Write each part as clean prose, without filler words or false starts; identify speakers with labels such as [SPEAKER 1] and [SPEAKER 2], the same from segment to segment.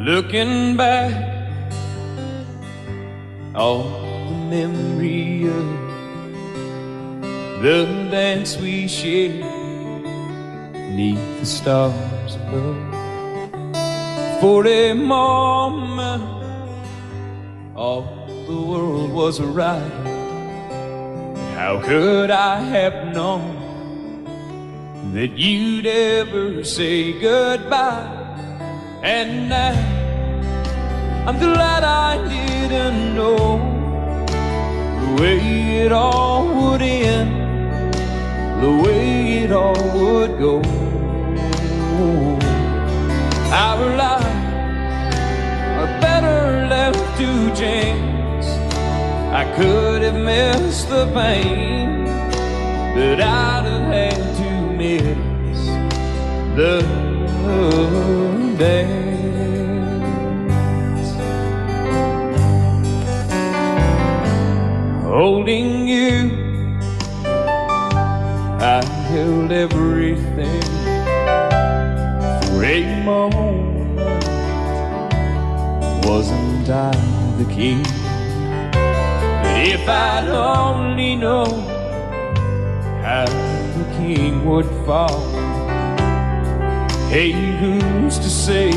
[SPEAKER 1] Looking back, all the memory of the dance we shared neath the stars above. For a moment, all the world was right. How could I have known that you'd ever say goodbye? And now I'm glad I didn't know the way it all would end, the way it all would go. Our lives are better left to chance. I could have missed the pain, but I'd have had to miss the dance. Holding you, I held everything. For a moment, wasn't I the king? But if I'd only known how the king would fall, hey, who's to say?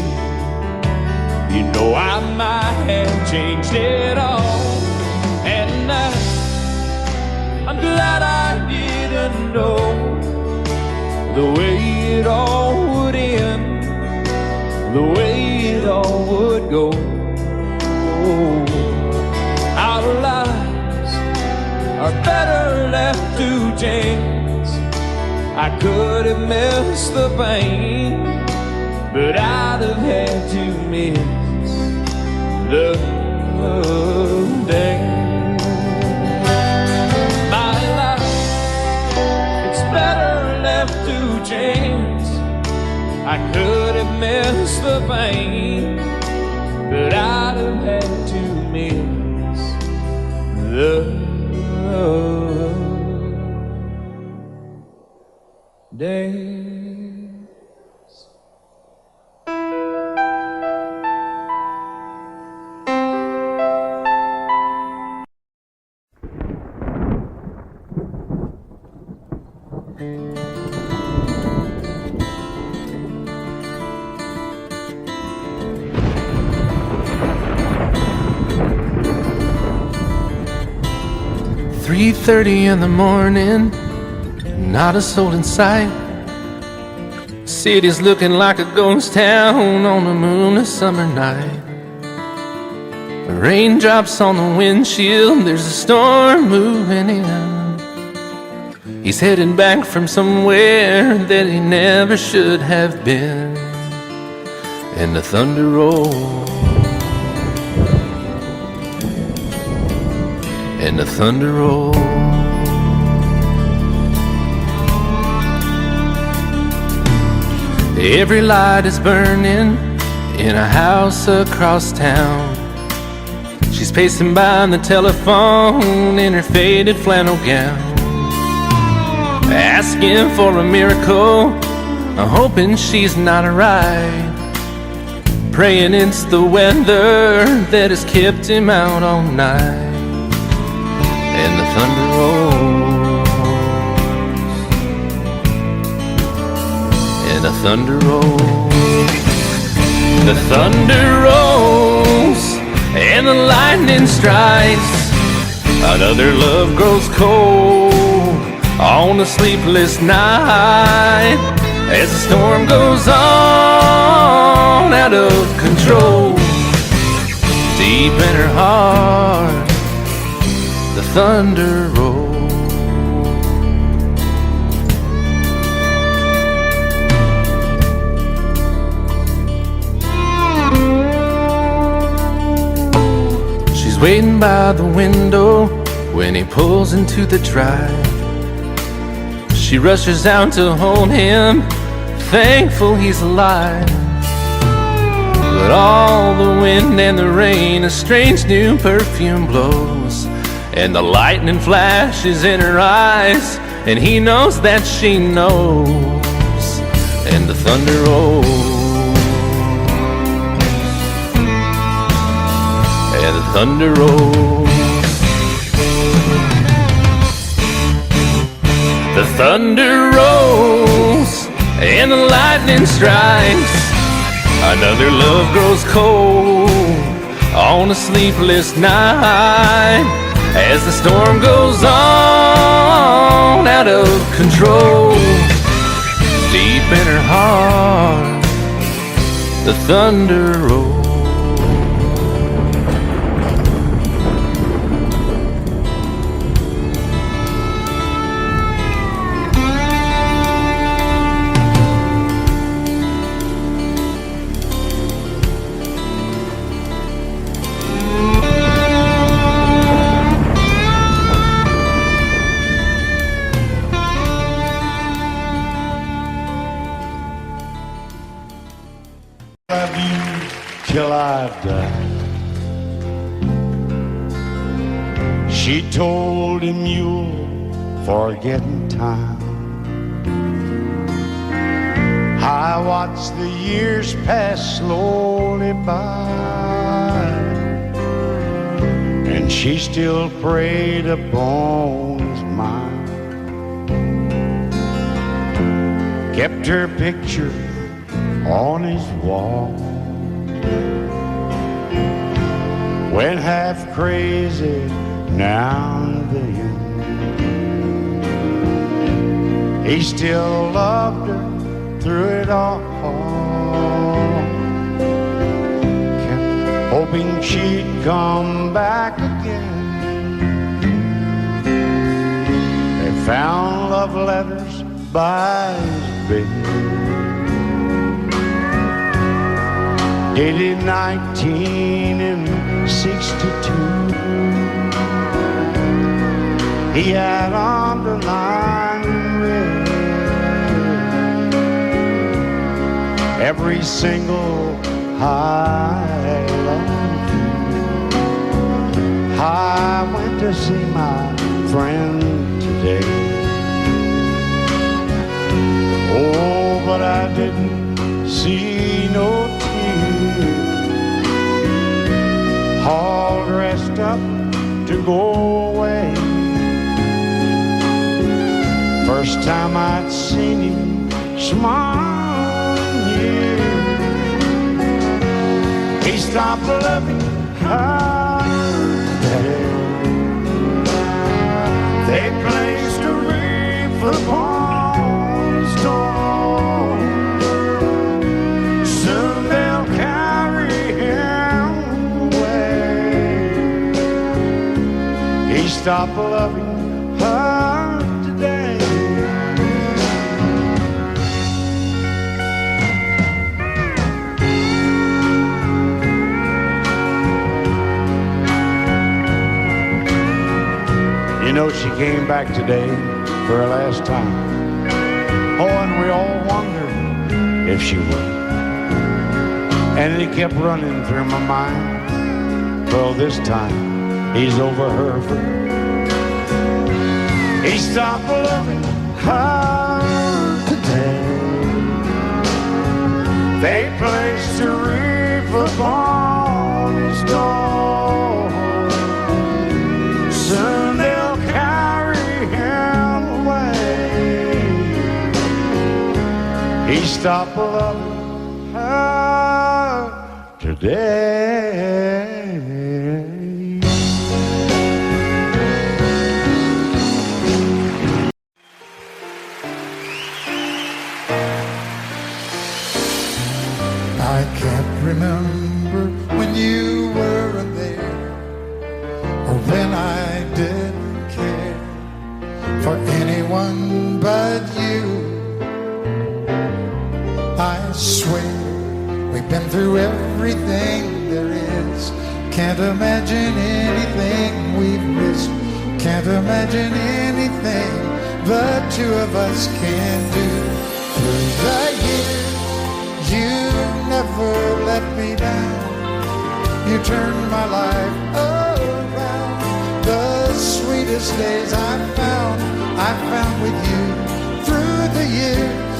[SPEAKER 1] You know I might have changed it all. And I'm glad I didn't know the way it all would end, the way it all would go. Our lives are better left to chance. I could have missed the pain, but I'd have had to miss the dance. My life, it's better left to chance. I could have missed the pain, but I'd have had to miss the days.
[SPEAKER 2] "3:30 in the morning, not a soul in sight. City's looking like a ghost town on a moonless summer night. Raindrops on the windshield, there's a storm moving in. He's heading back from somewhere that he never should have been. And the thunder rolls, and the thunder rolls. Every light is burning in a house across town. She's pacing by the telephone in her faded flannel gown, asking for a miracle, hoping she's not alright, praying it's the weather that has kept him out all night. And the thunder rolls, and the thunder rolls. The thunder rolls, and the lightning strikes. Another love grows cold on a sleepless night, as the storm goes on out of control. Deep in her heart, the thunder rolls. She's waiting by the window when he pulls into the drive. She rushes out to hold him, thankful he's alive. But all the wind and the rain, a strange new perfume blows, and the lightning flashes in her eyes, and he knows that she knows. And the thunder rolls, yeah, the thunder rolls. The thunder rolls and the lightning strikes. Another love grows cold on a sleepless night as the storm goes on out of control. Deep in her heart, the thunder rolls.
[SPEAKER 3] Love you till I die. She told him you'll forget in time. I watched the years pass slowly by, and she still preyed upon his mind. Kept her picture on his wall. Went half crazy now and then. He still loved her through it all. Kept hoping she'd come back again. They found love letters by his bed, dated 1962. He had underlined in red every single I love you. I went to see my friend today. Oh, but I didn't see no tears, all dressed up to go away. First time I'd seen him smile in years. He stopped loving her today. They placed a wreath upon his door. Soon they'll carry him away. He stopped loving her today. You know, she came back today for her last time. Oh, and we all wondered if she would. And it kept running through my mind. Well, this time he's over her for good. He stopped loving her today. They placed a wreath upon his door. Soon they'll carry him away. He stopped loving her today.
[SPEAKER 4] I can't remember when you were there, or when I didn't care for anyone but you. I swear we've been through everything there is. Can't imagine anything we've missed. Can't imagine anything the two of us can do. Through the years you never let me down. You turned my life around. The sweetest days I found with you. Through the years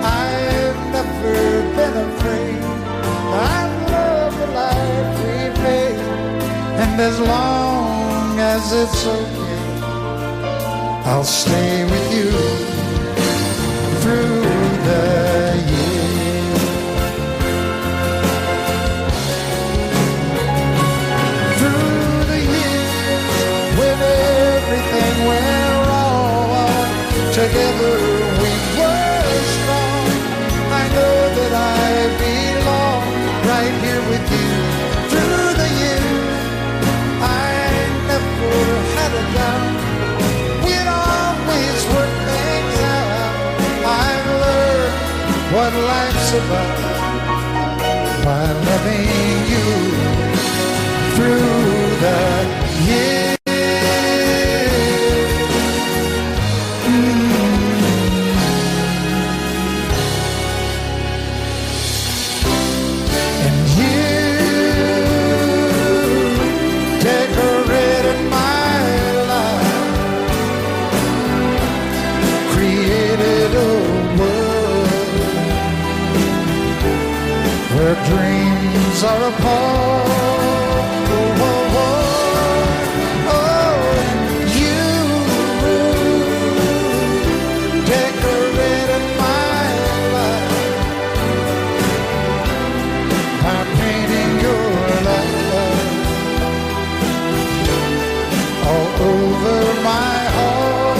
[SPEAKER 4] I've never been afraid. I love the life we made. says it's okay. I'll stay with you through the years. Through the years, when everything went wrong, together we were strong. I know that I belong right here with you. Through the years, I never had a doubt. We'd always work things out. I've learned what life's about by loving you through the years. And you decorated my life, created a world where dreams are apart. Oh, oh, oh, oh, you decorated my life by painting your love all over my heart.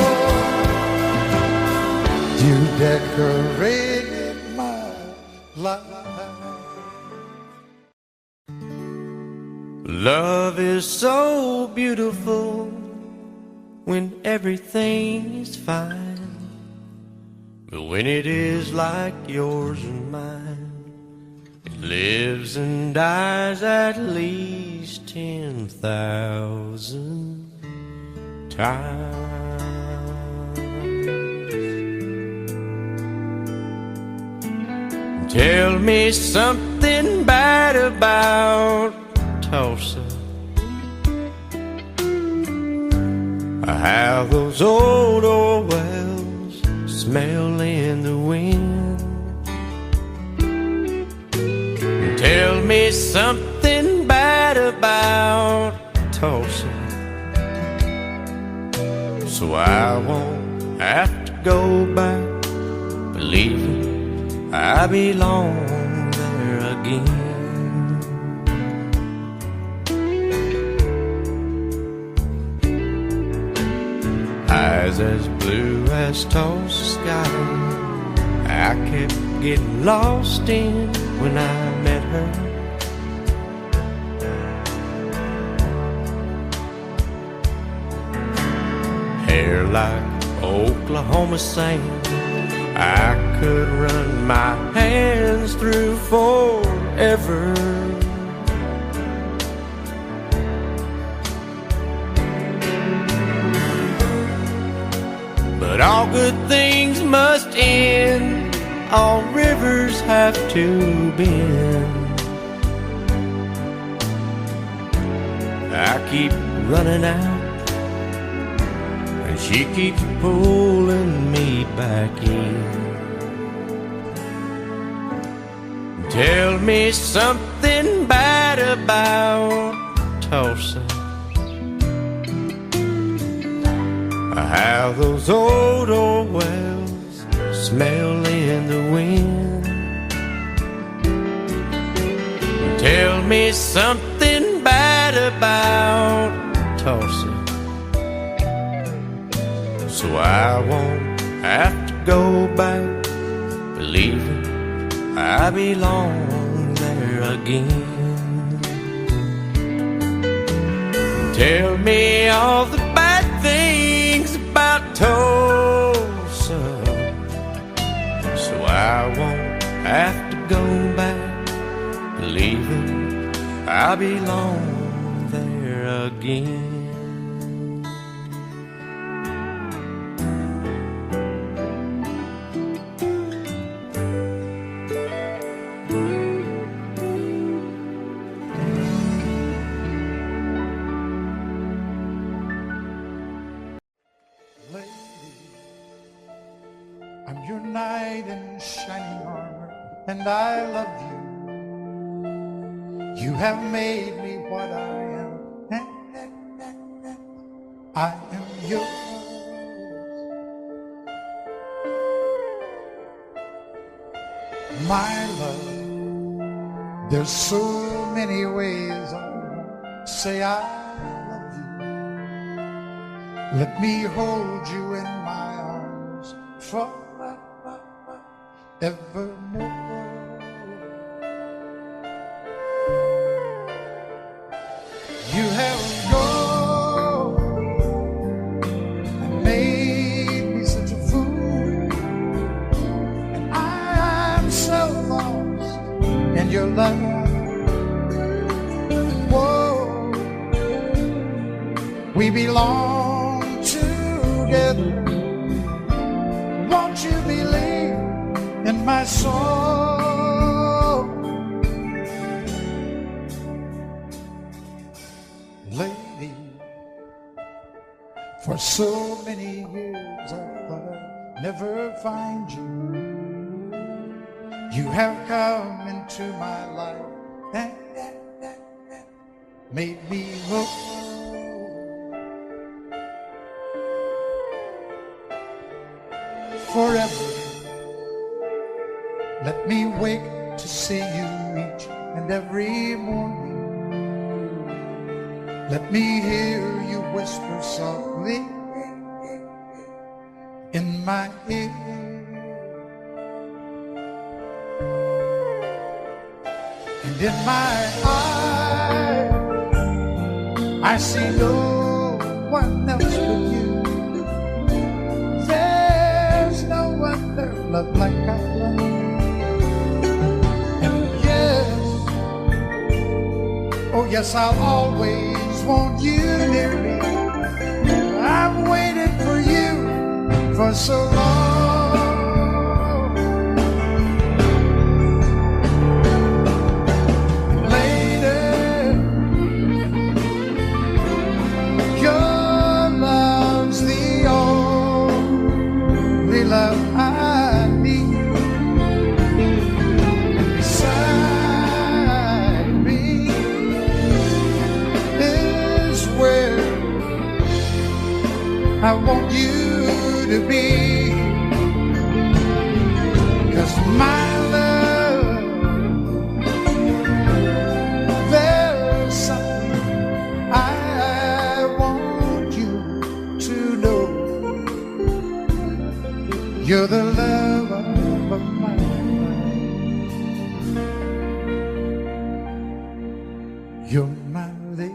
[SPEAKER 4] You decorated my life.
[SPEAKER 1] Love is so beautiful when everything is fine, but when it is like yours and mine, it lives and dies at least 10,000 times. Tell me something bad about Tullsa, how those old wells smell in the wind. Tell me something bad about Tullsa, so I won't have to go back believing I belong there again. Eyes as blue as Tulsa sky, I kept getting lost in when I met her. Hair like Oklahoma sand, I could run my hands through forever. But all good things must end, all rivers have to bend. I keep running out, and she keeps pulling me back in. Tell me something bad about Tullsa, how those old wells smell in the wind. Tell me something bad about Tullsa, so I won't have to go back believing I belong there again. Tell me all the bad things about Tullsa, so I won't have to go back believing I belong there again.
[SPEAKER 4] I'm your knight in shining armor, and I love you. You have made me what I am. I am yours. My love, there's so many ways I won't say I love you. Let me hold you in my arms forevermore. You have gone and made me such a fool, and I'm so lost in your love. Whoa, we belong together. Won't you believe in my soul? Lady, for so many years I thought I'd never find you. You have come into my life and made me whole. Forever, let me wake to see you each and every morning. Let me hear you whisper softly in my ear. And in my eyes, I see no one else but you. There's no other love like I love. And yes, oh yes, I'll always want you near me. I've waited for you for so long. Lady, your love's the only love I need. And beside me is where I want you to be. 'Cause my love, there's something I want you to know. You're the love of my life. You're my lady.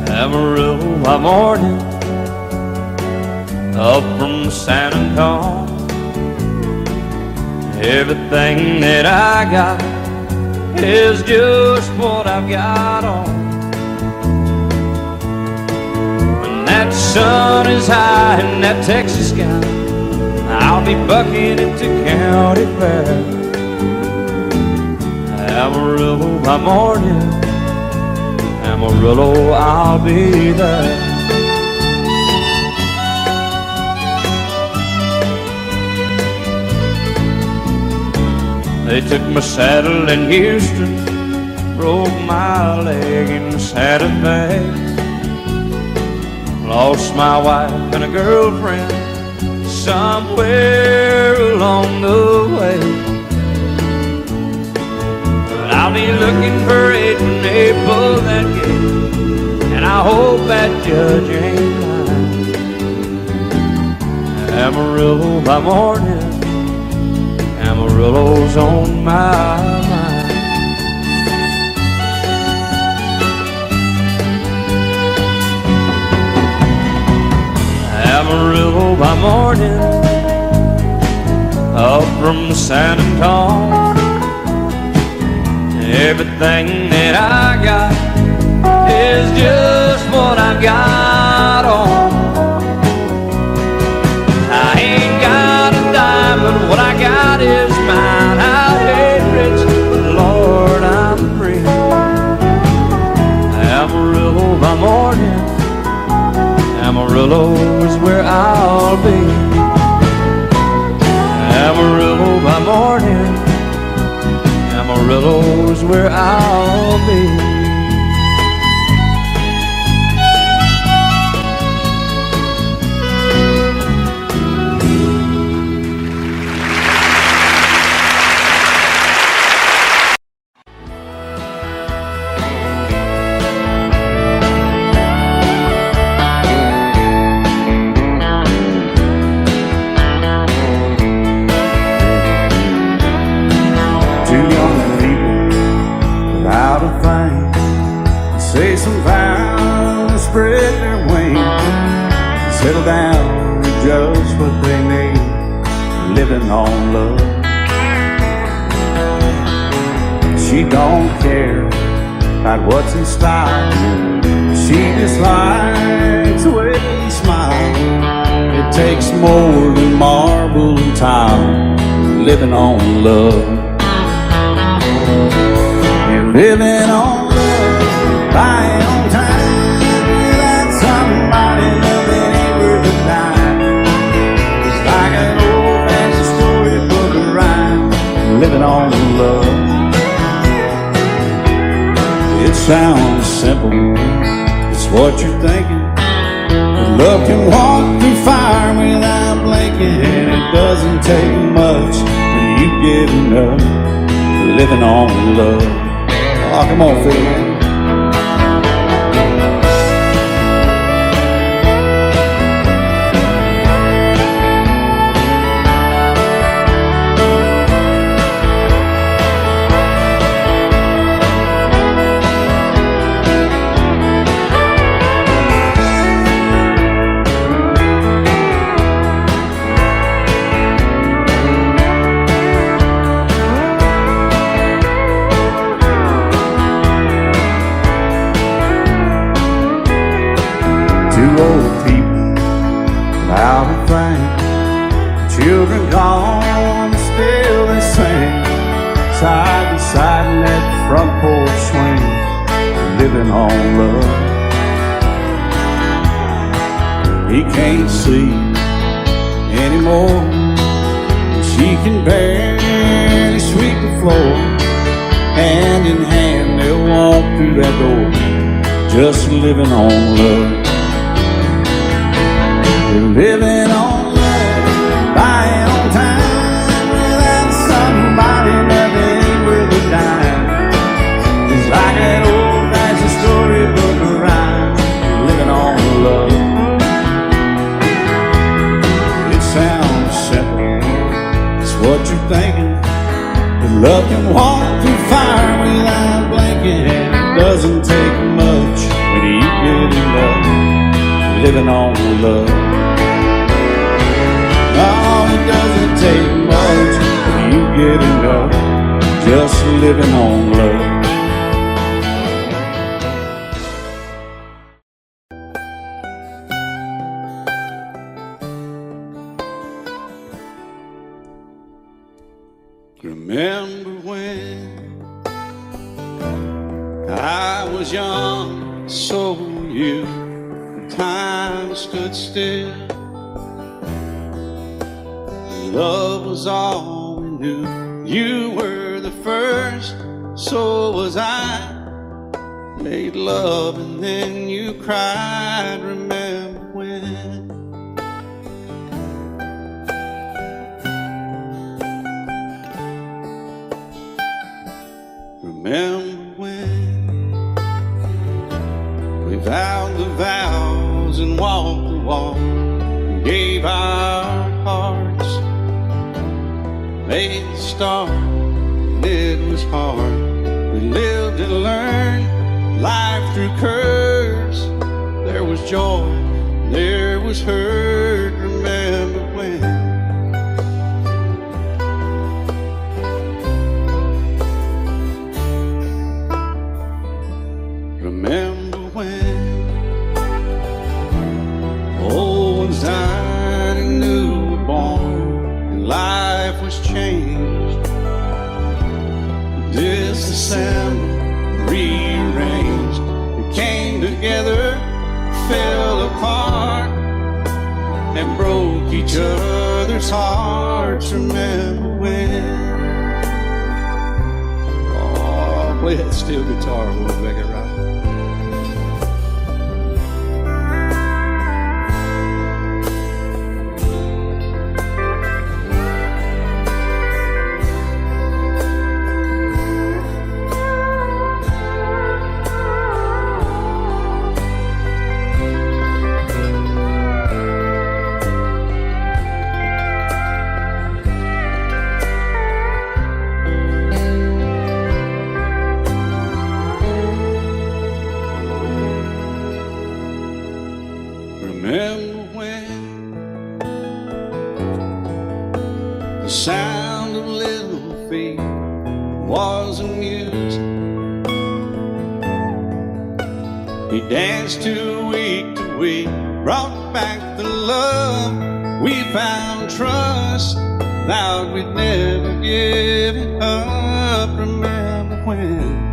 [SPEAKER 1] Amarillo by morning, up from San Antonio. Everything that I got is just what I've got on. When that sun is high in that Texas sky, I'll be bucking into county fair. Amarillo by morning, Amarillo, I'll be there. They took my saddle in Houston, broke my leg in Santa Fe. Lost my wife and a girlfriend somewhere along the way. I'll be looking for it when they pull that gate, and I hope that judge ain't lying. Amarillo by morning, Amarillo's on my mind. Amarillo by morning, up from San Antonio. Everything that I got is just what I've got on. I ain't got a dime, but what I got is mine. I ain't rich, but Lord, I'm free. is where I'll be. Amarillo by morning, Amarillo is where I'll be.
[SPEAKER 3] Say some vows, spread their wings, settle down to just what they need, living on love. She don't care about what's in style, she just likes the way you smile. It takes more than marble and tile, living on love. You're living on buying on time without somebody loving ain't worth a dime. It's like an old-fashioned storybook of rhyme, living on love. It sounds simple, it's what you're thinking. But love can walk through fire without blinking, and it doesn't take much when you get enough, living on love. Oh, come on, Phil, man. Old people without a thing, children gone, but still they sing, side by side in that front porch swing, living on love. He can't see anymore, she can barely sweep the floor. Hand in hand they'll walk through that door, just living on love. Living on love, buying on time without somebody loving ain't worth a dime. It's like an old-fashioned storybook of rhyme, living on love. It sounds simple, it's what you're thinking. But love can walk through fire without blinking, and it doesn't take much when you get enough, living on love. Oh, it doesn't take much when you get enough, just living on love. Remember when I was young, so were you, and time stood still. Love was all we knew. You were the first, so was I. Made love and then you cried. Remember when? Remember when we vowed the vows and walked the walk and gave our hearts, made the start, and it was hard. We lived and learned life through curves. There was joy, there was hurt. Remember when? Remember when old ones died and new were born, and life was changed, disassembled, rearranged. We came together, fell apart,
[SPEAKER 5] each other's hearts. Remember when? Oh, play that steel guitar, we'll make it right. Remember when the sound of little feet was amused? He danced to week, brought back the love. We found trust, vowed we'd never give it up. Remember when?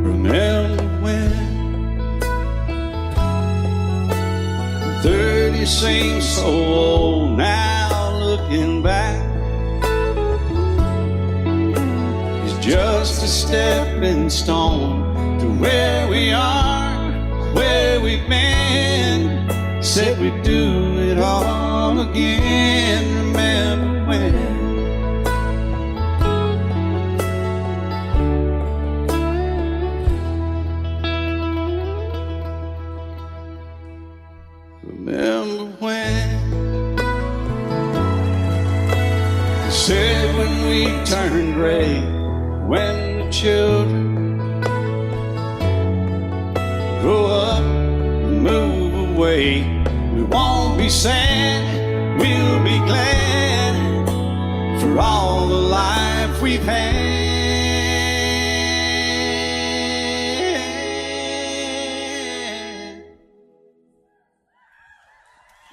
[SPEAKER 5] Remember when 30 seems so old now, looking back. It's just a stepping stone to where we are, where we've been. Said we'd do it all again. Remember when? Remember when they said when we turned gray, when the children grow up and move away, we won't be sad, we'll be glad for all the life we've had.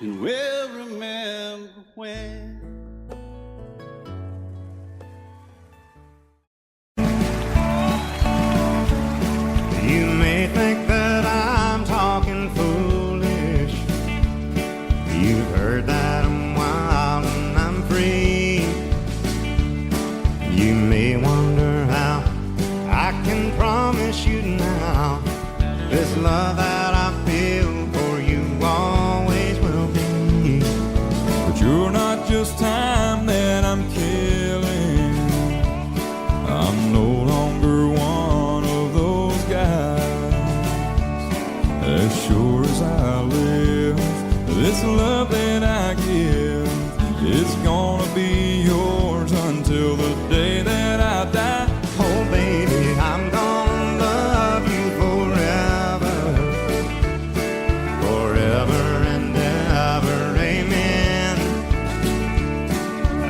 [SPEAKER 5] And we'll remember when.
[SPEAKER 6] You may think that I'm talking foolish. You've heard that I'm wild and I'm free. You may wonder how I can promise you now this love that I feel for you always will be.
[SPEAKER 1] But you're not just time that I'm killing. I'm no longer one of those guys. As sure as I live, this love that I give is gonna be yours until the day that I die.
[SPEAKER 6] Oh baby, I'm gonna love you forever, forever and ever, amen.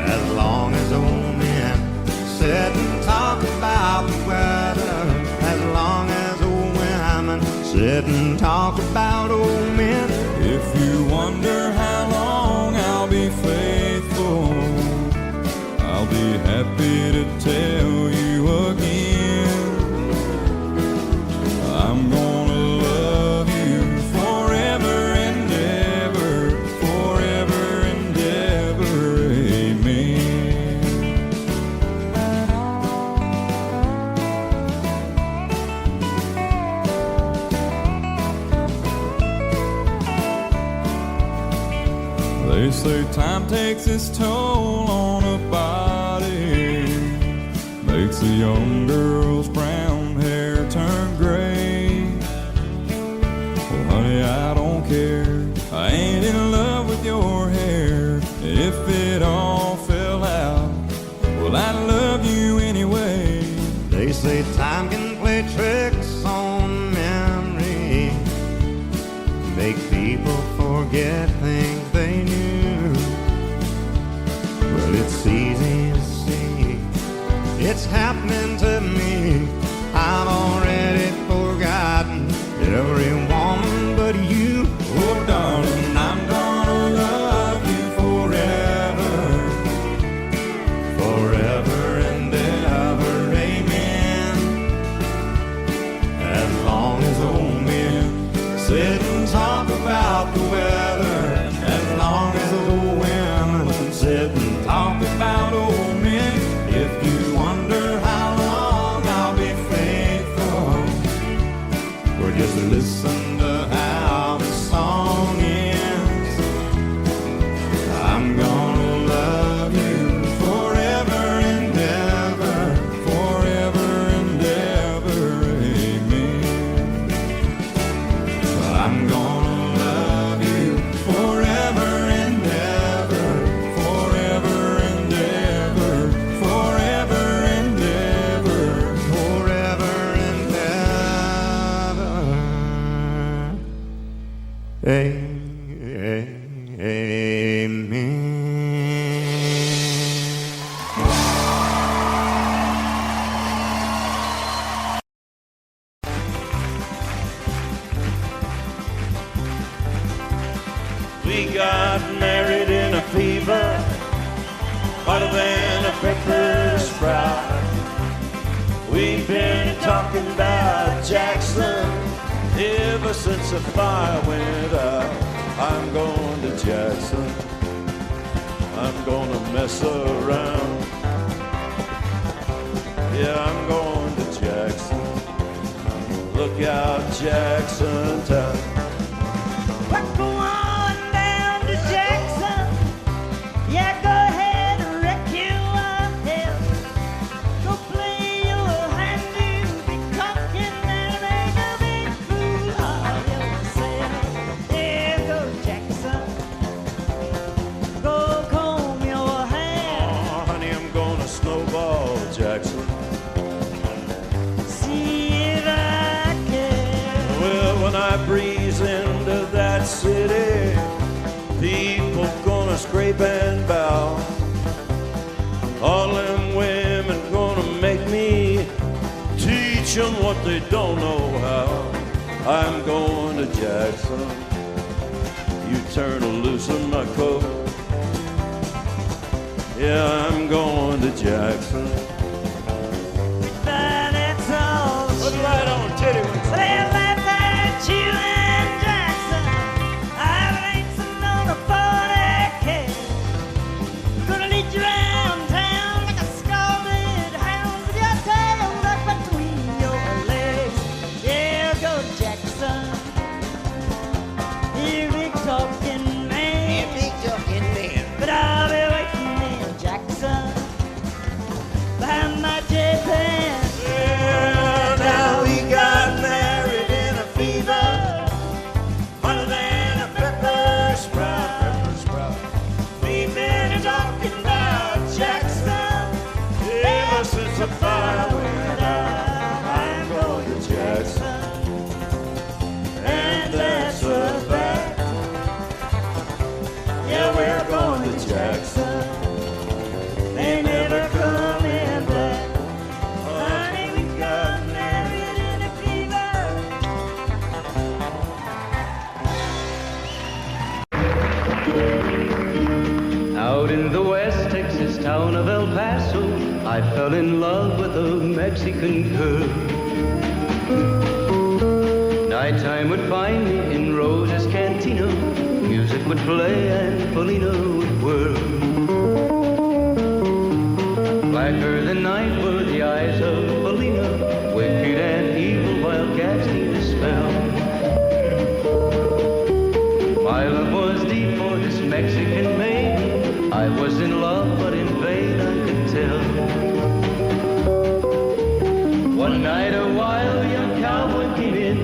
[SPEAKER 6] As long as old men sit and talk about the weather, as long as old women sit and talk about old men.
[SPEAKER 1] If you wonder how long I'll be faithful, I'll be happy to tell you again. I'm gonna love you forever and ever, forever and ever, amen. They say time takes its toll on a body, makes a young girl's brown hair turn gray. Well, honey, I don't care. I ain't in love with your hair. If it all fell out, well, I love you anyway.
[SPEAKER 6] They say time can play tricks on memory, make people forget things they knew. Well, it's easy to see, it's happening to me. I've already forgotten every woman but you. Oh, darling, I'm gonna love you forever, forever and ever, amen. As long as old men sit and talk about the weather as long as the women sit and talk about old men. If you wonder how long I'll be faithful, or just listen to how the song ends, I'm gonna love you forever and ever, forever and ever, amen. I'm gonna love you forever and ever, forever and ever, forever and ever, forever and ever. Amen.
[SPEAKER 5] We got married in a fever, hotter than a pepper sprout. We've been talking about Jackson ever since the fire went out. I'm going to Jackson, I'm gonna mess around. Yeah, I'm going to Jackson, look out Jackson town.
[SPEAKER 7] Go on down to Jackson. Yeah, go ahead and wreck your hell. Go play your hand, you be cocking and make a big fool of yourself. Yeah, go Jackson. Go comb your hair.
[SPEAKER 5] Oh, honey, I'm gonna snowball Jackson.
[SPEAKER 7] See if I can.
[SPEAKER 5] Well, when I breeze into that city, people gonna scrape and bow. All them women gonna make me teach them what they don't know how. I'm going to Jackson, you turn loose in my coat. Yeah, I'm going to Jackson.
[SPEAKER 7] But it's all
[SPEAKER 5] Put it right on, titty wings.
[SPEAKER 7] well, that's that you and Jackson. I've racing on a 40K. Gonna lead you around town like a scalded hound with your tail tucked between your legs. Yeah, go Jackson. You big talking man. But I'll be waiting in Jackson behind my J-Pan.
[SPEAKER 5] Yeah, now we got married in a fever, hotter than a pepper sprout. We've been talking about Jackson ever since the fire went out. I'm going to Jackson, and that's a fact. Yeah, we're going to Jackson. They never coming back. Honey, we got married in a fever.
[SPEAKER 8] Out in the West Texas town of El Paso, I fell in love with a Mexican girl. Nighttime would find me in Rose's Cantina. Music would play and Polina would whirl. Blacker than night were the eyes of Polina, wicked and evil while casting a spell. My love was deep for this Mexican maiden. I was in love, but in vain I could tell. One night a wild young cowboy came in,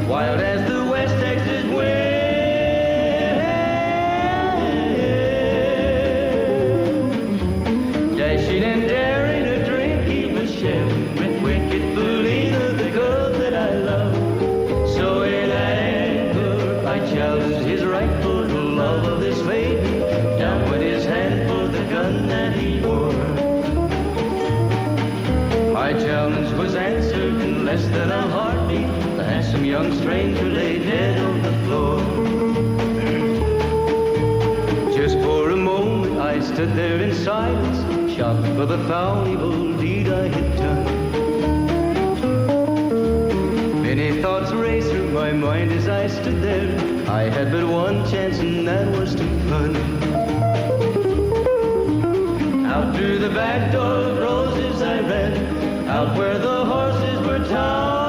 [SPEAKER 8] wild as the West Texas wind. Dashing and daring to drink, he was sharing with wicked Polina, the girl that I love. So in anger I challenged his rightful love of this maiden. Down went his hand for the gun that he wore. My challenge was answered in less than a heartbeat. The handsome young stranger lay dead on the floor. Just for a moment I stood there in silence, shocked for the foul evil deed I had done. Many thoughts raced through my my mind as I stood there. I had but one chance, and that was to run. Out through the back door of roses I ran, out where the horses were tied.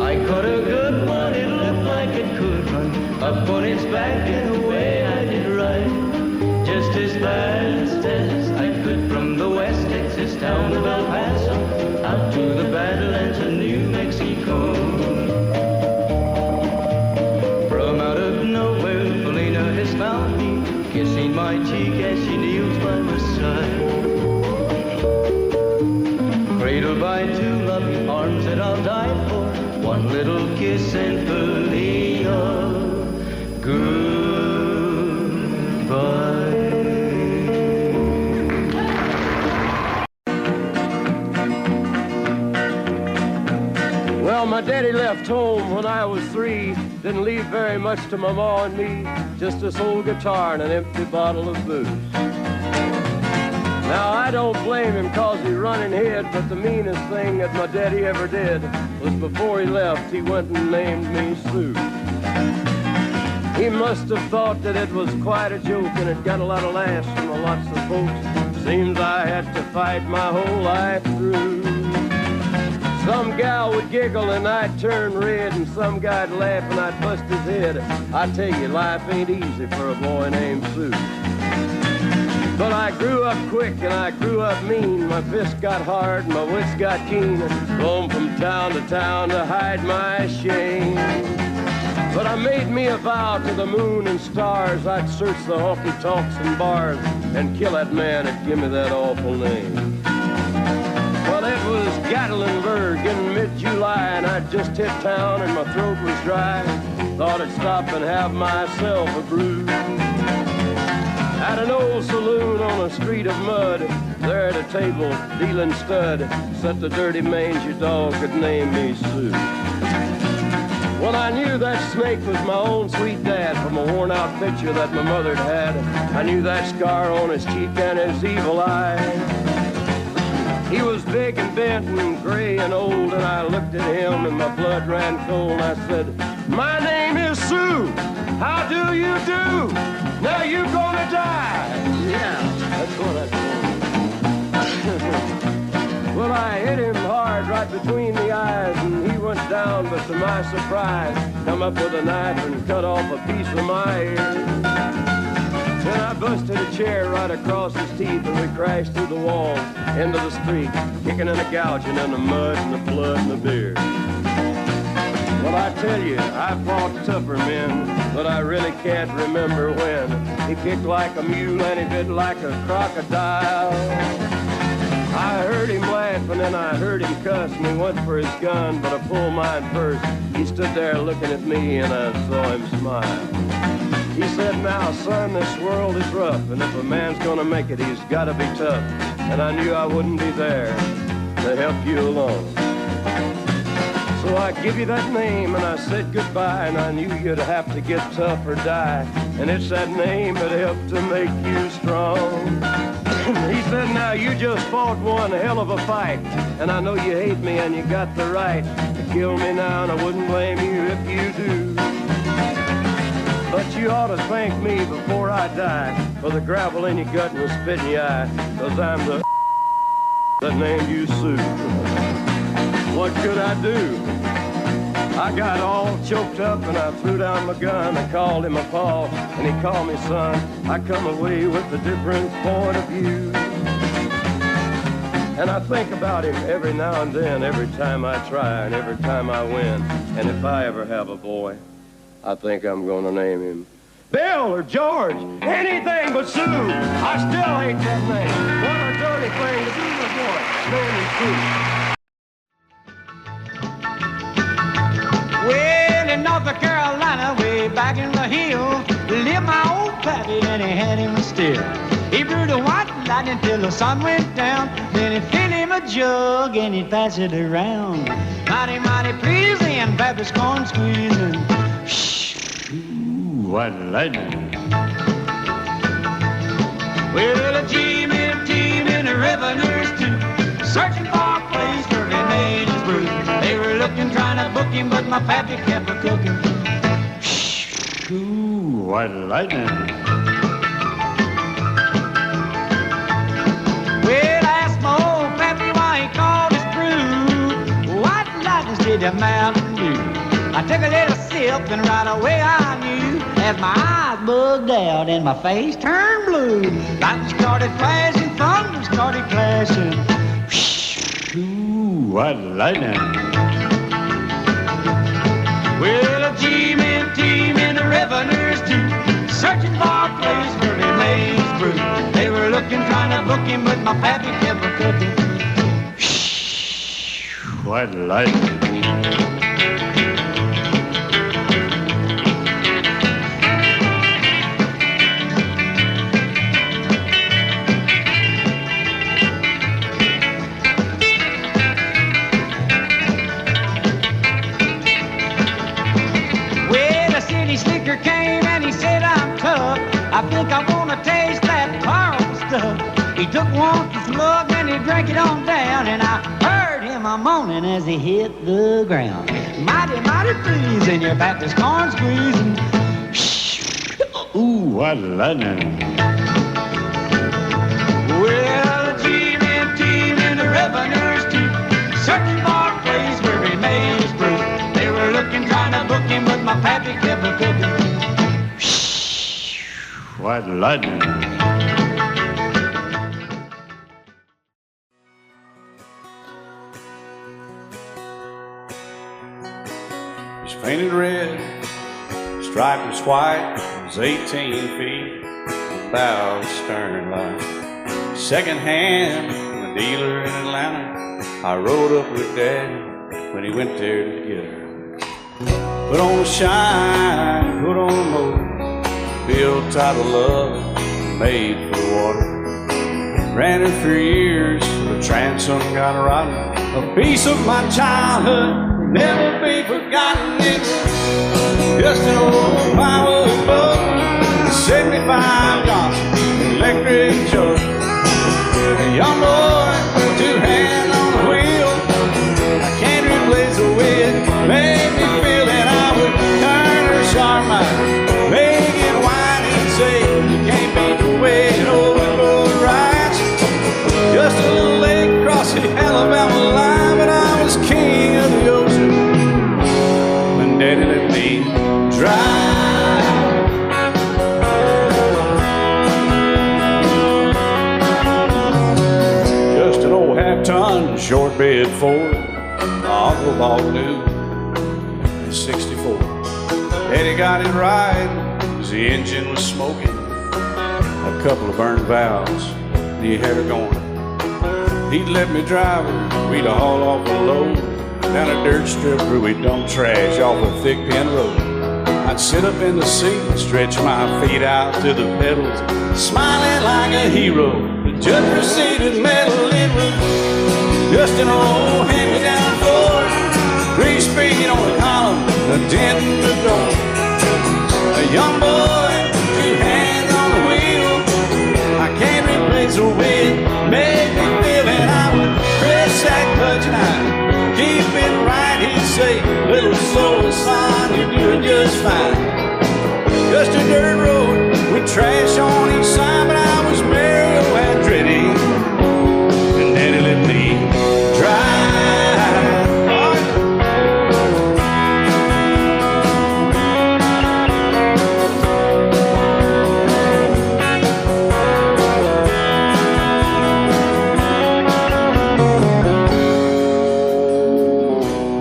[SPEAKER 8] I caught a good one, it looked like it could run up on its back, and away I did ride, just as fast as I could, from the West Texas town of El Paso out to the Badlands of New Mexico. From out of nowhere, Felina has found me, kissing my cheek as she kneels by my side. Cradled by two loving arms that I'll die for, one little kiss and Felina, goodbye.
[SPEAKER 9] Well, my daddy left home when I was 3. Didn't leave very much to my ma and me, just this old guitar and an empty bottle of booze. Now, I don't blame him 'cause he running hid, but the meanest thing that my daddy ever did was before he left, he went and named me Sue. He must have thought that it was quite a joke, and it got a lot of laughs from lots of folks. Seems I had to fight my whole life through. Some gal would giggle and I'd turn red, and some guy'd laugh and I'd bust his head. I tell you, life ain't easy for a boy named Sue. But I grew up quick and I grew up mean. My fists got hard and my wits got keen. Roam from town to town to hide my shame. But I made me a vow to the moon and stars, I'd search the honky-tonks and bars and kill that man that give me that awful name. Well, it was Gatlinburg in mid-July, and I'd just hit town and my throat was dry. Thought I'd stop and have myself a brew. At an old saloon on a street of mud, there at a table, dealing stud, sat the dirty mangy dog that named me Sue. Well, I knew that snake was my own sweet dad from a worn-out picture that my mother'd had. I knew that scar on his cheek and his evil eye. He was big and bent and gray and old, and I looked at him and my blood ran cold. I said, "My name is Sue. How do you do? Now you're gonna die." Yeah, that's what I told him. Well, I hit him hard right between the eyes, and he went down, but to my surprise, come up with a knife and cut off a piece of my ear. Then I busted a chair right across his teeth, and we crashed through the wall into the street, kicking and a gouging in the mud and the blood and the beer. Well, I tell you, I fought tougher men, but I really can't remember when. He kicked like a mule and he bit like a crocodile. I heard him laugh and then I heard him cuss, and he went for his gun, but I pulled mine first. He stood there looking at me and I saw him smile. He said, "Now, son, this world is rough, and if a man's gonna make it, he's gotta be tough." And I knew I wouldn't be there to help you along. So I give you that name and I said goodbye, and I knew you'd have to get tough or die. And it's that name that helped to make you strong. He said, "Now you just fought one hell of a fight, and I know you hate me and you got the right to kill me now, and I wouldn't blame you if you do. But you ought to thank me before I die for the gravel in your gut and the spit in your eye, 'cause I'm the that named you Sue." What could I do? I got all choked up and I threw down my gun. I called him a paw and he called me son. I come away with a different point of view. And I think about him every now and then, every time I try and every time I win. And if I ever have a boy, I think I'm gonna name him Bill or George, anything but Sue. I still hate that name. What a dirty thing to do to a boy. Name him Sue.
[SPEAKER 7] Well, in North Carolina, way back in the hill, lived my old pappy and he had him still. He brewed a white lightning till the sun went down. Then he filled him a jug and he'd pass it around. Mighty, mighty pleasing, pappy's corn squeezing. Shh, white lightning. Well, a team and the revenues too, searching for booking, but my pappy kept a cooking.
[SPEAKER 3] Ooh, white lightning.
[SPEAKER 7] Well, I asked my old pappy why he called his brew White Lightning did the Mountain Dew. I took a little sip and right away I knew, as my eyes bugged out and my face turned blue. Lightning started flashing, thunder started clashing.
[SPEAKER 3] Ooh, white lightning.
[SPEAKER 7] Well, a G-men team and the revenues too, searching for a place where they made his brew. They were looking, trying to book him, but my pappy kept a cooking.
[SPEAKER 3] White lightning.
[SPEAKER 7] Slicker came and he said, I'm tough. I think I want to taste that Carl stuff. He took one slug and he drank it on down, and I heard him a moaning as he hit the ground. Mighty, mighty freezing, your back is corn squeezing.
[SPEAKER 3] Ooh, white lightning.
[SPEAKER 7] Well, the G-men team and the revenues too, searching for a place where he made his brew. They were looking, trying to book him, but my pappy kept a cooking.
[SPEAKER 3] White lightning.
[SPEAKER 5] It's painted red, striped was white, it was 18 feet, bow stern line. Second hand from a dealer in Atlanta, I rode up with Dad when he went there to get her. Put on the shine, put on the motor, built out of love, made for the water. Ran it for years, the transom got rotten. A piece of my childhood will never be forgotten. It's just an old plywood boat, 75 Johnson, electric jug. A young boy, two hands on the wheel. I can't replace the wind, made me feel that I would turn her sharp mind, make it wide and say, you can't beat the way it overboard rides. Just a little lake across the Alabama line, but I was king of the ocean when Daddy let me drive. Just an old half-ton short bed Ford my uncle bought new in '64. Daddy got it right, cause the engine was smoking, a couple of burned valves, and he had her going. He'd let me drive her, we'd haul off a load down a dirt strip where we'd dump trash off a thick pin road. I'd sit up in the seat and stretch my feet out to the pedals, smiling like a hero. The judge proceeded meddling with just an old hand-me-down Ford, 3-speed on the column, a dent in the door. A young boy, two hands on the wheel. I can't replace the wind, made me feel that I would press that clutch and I'd keep it right. He'd say, little slow, son, you're doing just fine. Just a dirt road with trash on each side, but I was Mario Andretti, and Daddy let me drive.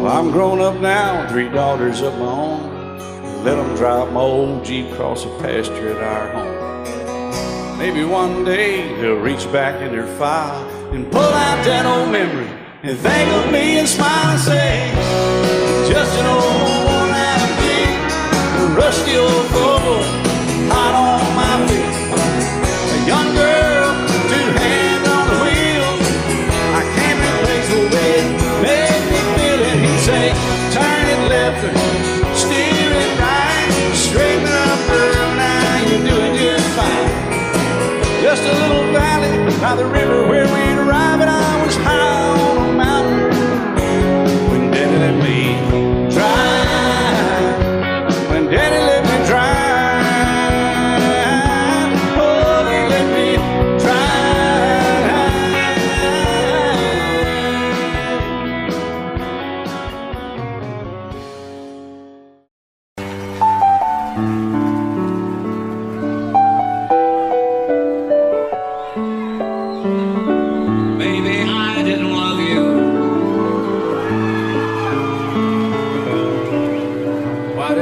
[SPEAKER 5] I'm grown up now, 3 daughters of my own. Let them drive my old Jeep across the pasture at our home. Maybe one day they'll reach back in their file and pull out that old memory and think of me and smile and say, just an old worn-out Jeep, a rusty old Volvo, hot on my feet. A young girl, 2 hands on the wheel. I can't replace the wind, make me feel it. He'd say, turn it left or steer it right, straighten up girl, now you're doing just fine. Just a little valley by the river where we'd arrive, and I was high on a mountain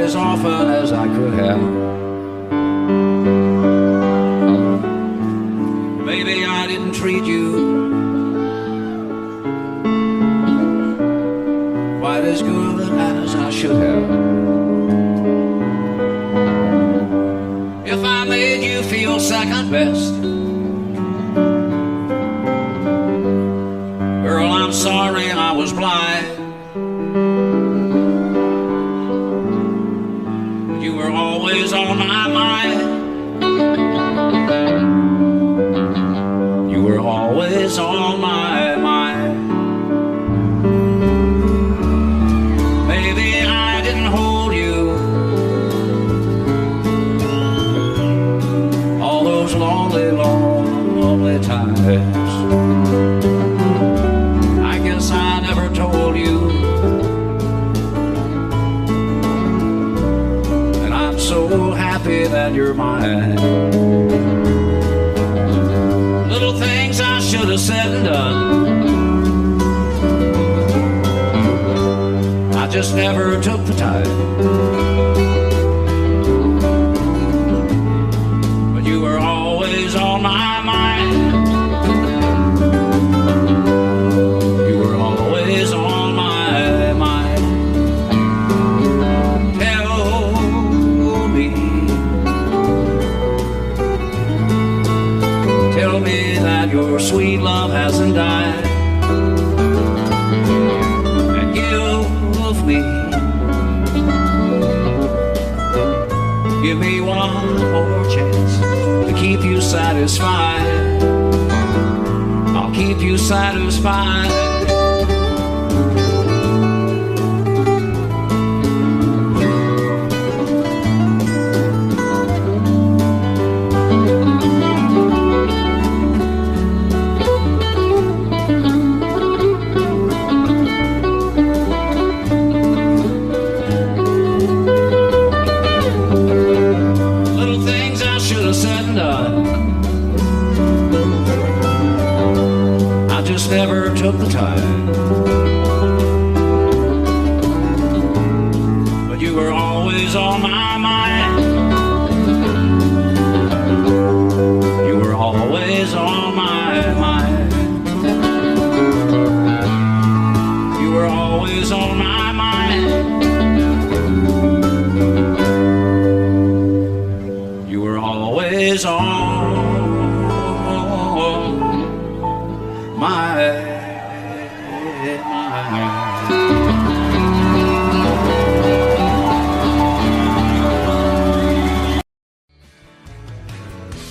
[SPEAKER 10] as often as I could have. Maybe I didn't treat you quite as good as I should have. If I made you feel second best, girl, I'm sorry I was blind. You were always on my mind. You were always on my mind. Maybe I didn't hold you all those lonely, lonely times. I guess I never told you, and I'm so happy that you're mine. Little things I should have said and done, I just never took the time. But you were always on my mind. You were always on my mind. Tell me that your sweet love hasn't died. And give me one more chance to keep you satisfied. I'll keep you satisfied. Never took the time, but you were always on my mind. You were always on my mind. You were always on my mind. You were always on my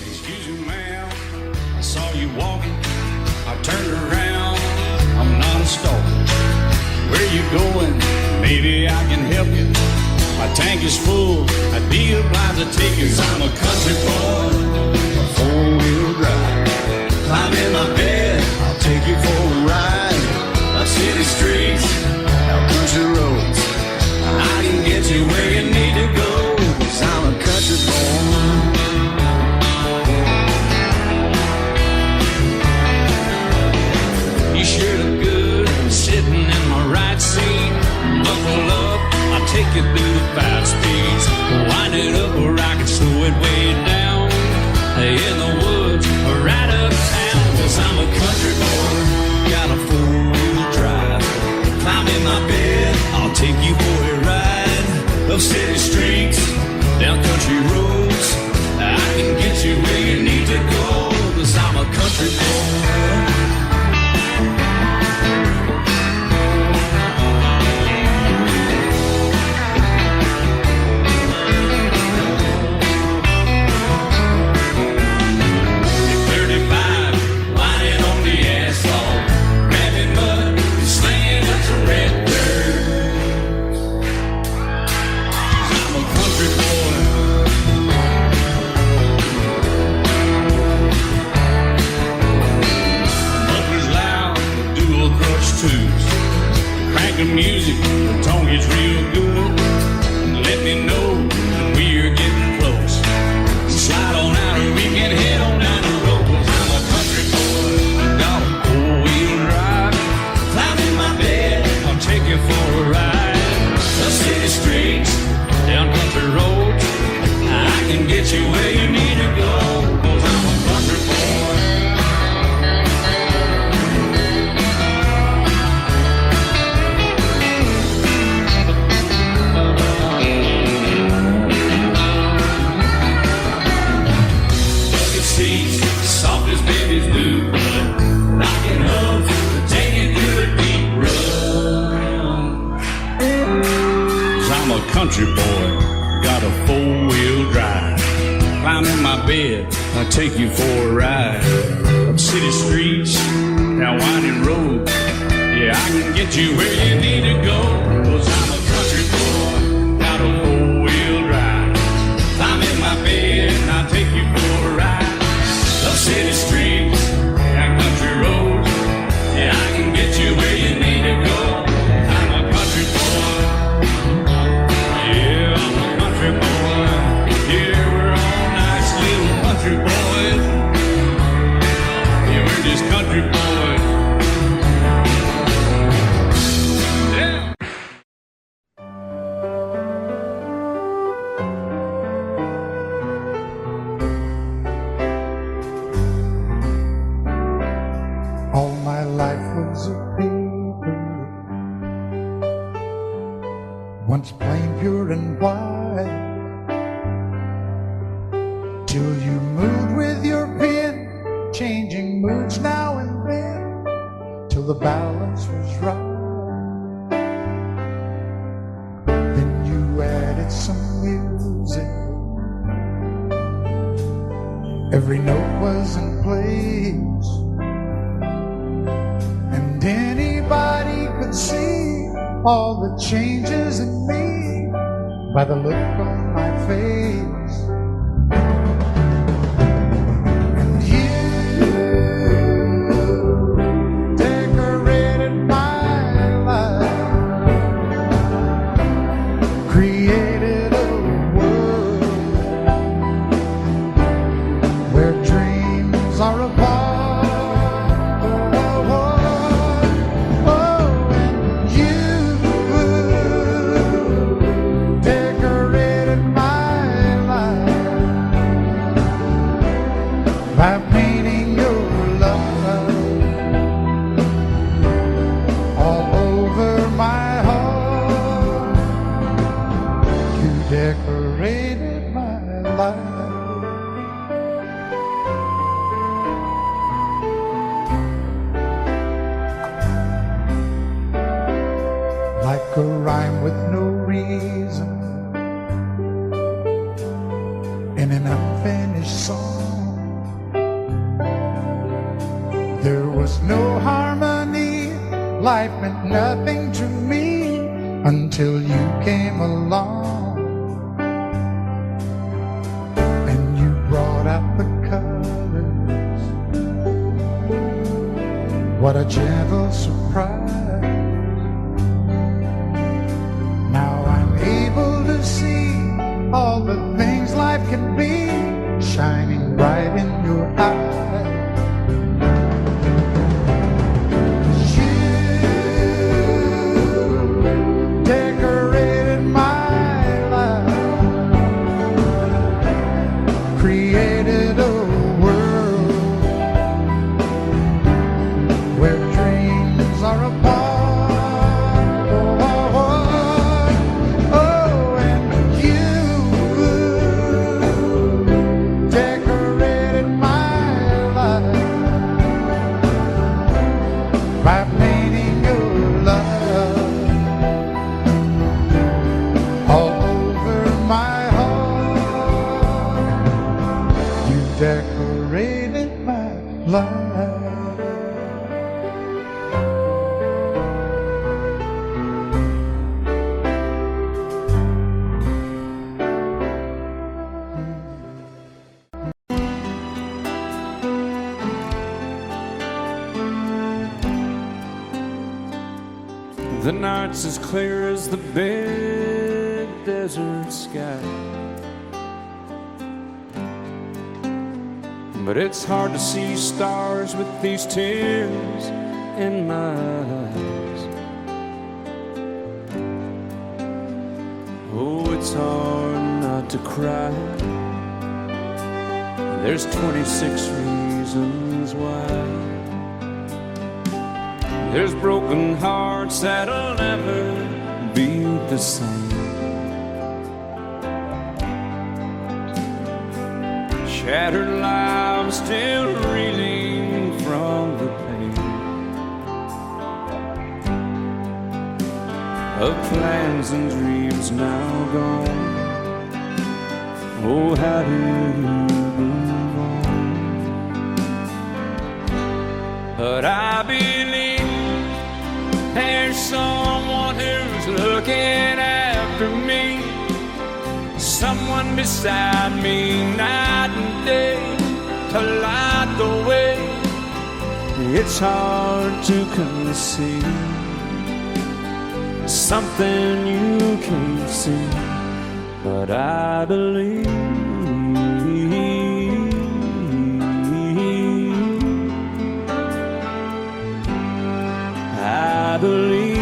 [SPEAKER 5] Excuse me, ma'am, I saw you walking. I turned around, I'm not a stalker. Where you going? Maybe I can help you. My tank is full, I'd be obliged to take you. 'Cause I'm a country boy, a four-wheel drive. Climb in my bed, I'll take you for a ride. Up city streets, out country roads. I can get you where you need to go. 'Cause I'm a country boy. You sure look good sitting in my right seat. Buckle up, I'll take you through the 5 speeds. Wind it up or I can slow it way down. In the woods or right uptown. 'Cause I'm a country boy, got a 4-wheel drive. Climb in my bed, I'll take you for a ride. Up city streets, down country roads. I can get you where you need to go. 'Cause I'm a country boy. Crank the music, the tone gets real good. Let me know when we're getting close. Slide on out and we can head on down the road. 'Cause I'm a country boy, got a 4-wheel drive. Climb in my bed, I'll take you for a ride. The city streets, down country boy, got a four-wheel drive. Climb in my bed, I'll take you for a ride. Up city streets, down winding roads. Yeah, I can get you where you need to go. 'Cause I'm a country boy, got a four-wheel drive. Climb in my bed and I'll take you for a ride. Up city streets, down country roads. Yeah, I can get you where you need to go. I'm a country boy. Yeah, I'm a country boy. Yeah, we're all nice little country boys. Yeah, we're just country boys. Yeah.
[SPEAKER 4] All my life was a paper, once plain, pure and white, till you moved with your pen, changing moods now and then, till the balance was right. Then you added some music, every note was in place, and anybody could see all the changes in me by the look on my face. And you decorated my life, created a world where dreams are apart. By painting your love all over my heart, you decorated my life. Like a rhyme with no reason in an unfinished song. There was no harmony, life meant nothing to me until you came along. And you brought out the colors, what a gentle surprise. Now I'm able to see all the things life can be, shining bright in your eyes. Created a world where dreams are apart. Oh, and you decorated my life by painting your love all over my decorated my life.
[SPEAKER 1] The night's as clear as the big desert sky, but it's hard to see stars with these tears in my eyes. Oh, it's hard not to cry. There's 26 reasons why. There's broken hearts that'll never be the same. Shattered lives still reeling from the pain. of plans and dreams now gone. Oh, how do you move on? But I believe there's someone who's looking after me, someone beside me night and day to light the way. It's hard to conceive something you can't see, but I believe. I believe.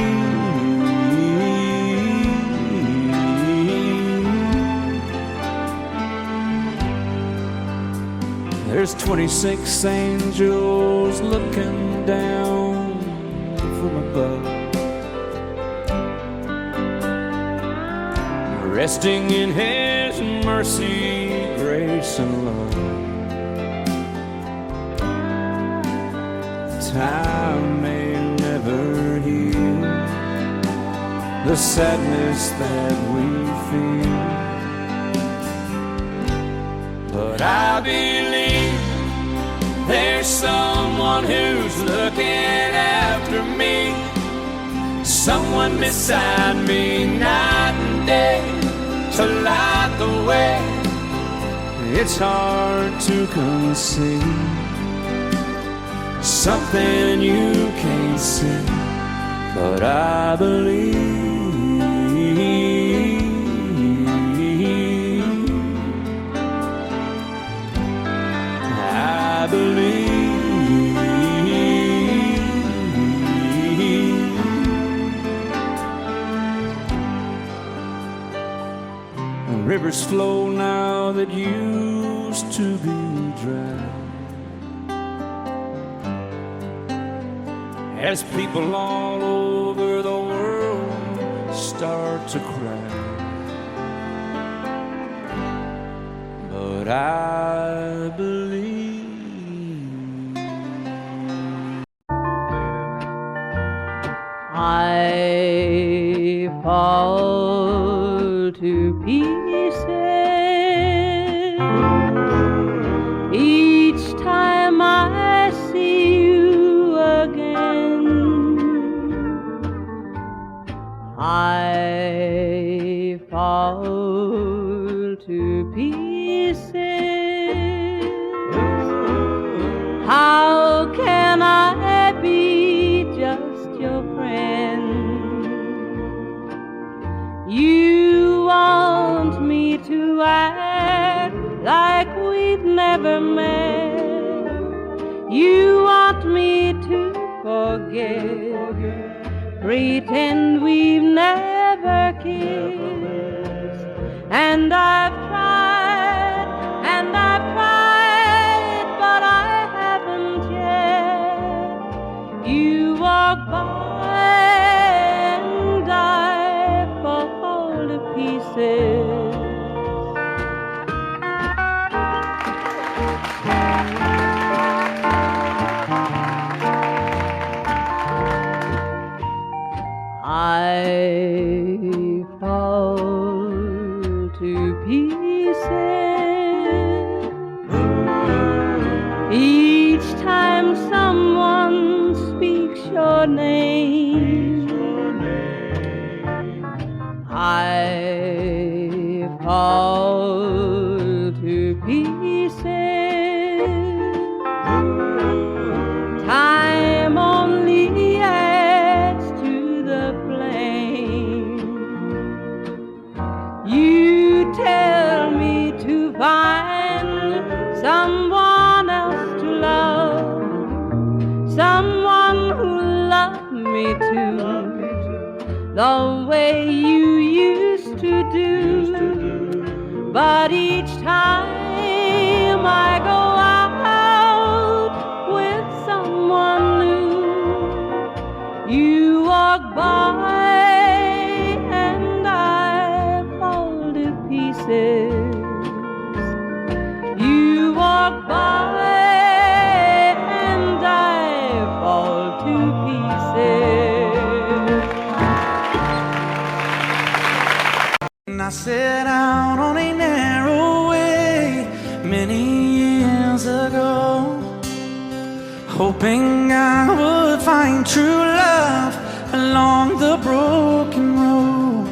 [SPEAKER 1] There's 26 angels looking down from above, resting in His mercy, grace, and love. Time may never heal the sadness that we feel, but I believe there's someone who's looking after me, someone beside me night and day to light the way. It's hard to conceive something you can't see, but I believe. I believe. Rivers flow now that used to be dry, as people all over the world start to cry. But I believe.
[SPEAKER 11] I fall to pieces each time I see you again. I fall to pieces. How can I be just your friend? You want me to act like we've never met. You want me to forget, pretend we've never kissed. And I've tried, but I haven't yet. You walk by and I fall to pieces. I fall to pieces each time someone speaks your name. I fall to pieces. Time only adds to the flame. You tell me to find someone else to love, someone who loved me too, the way you used to do. But each time I go out with someone new, you walk by and I fall to pieces. You walk by and I fall to pieces.
[SPEAKER 12] I set out on a narrow way many years ago, hoping I would find true love along the broken road.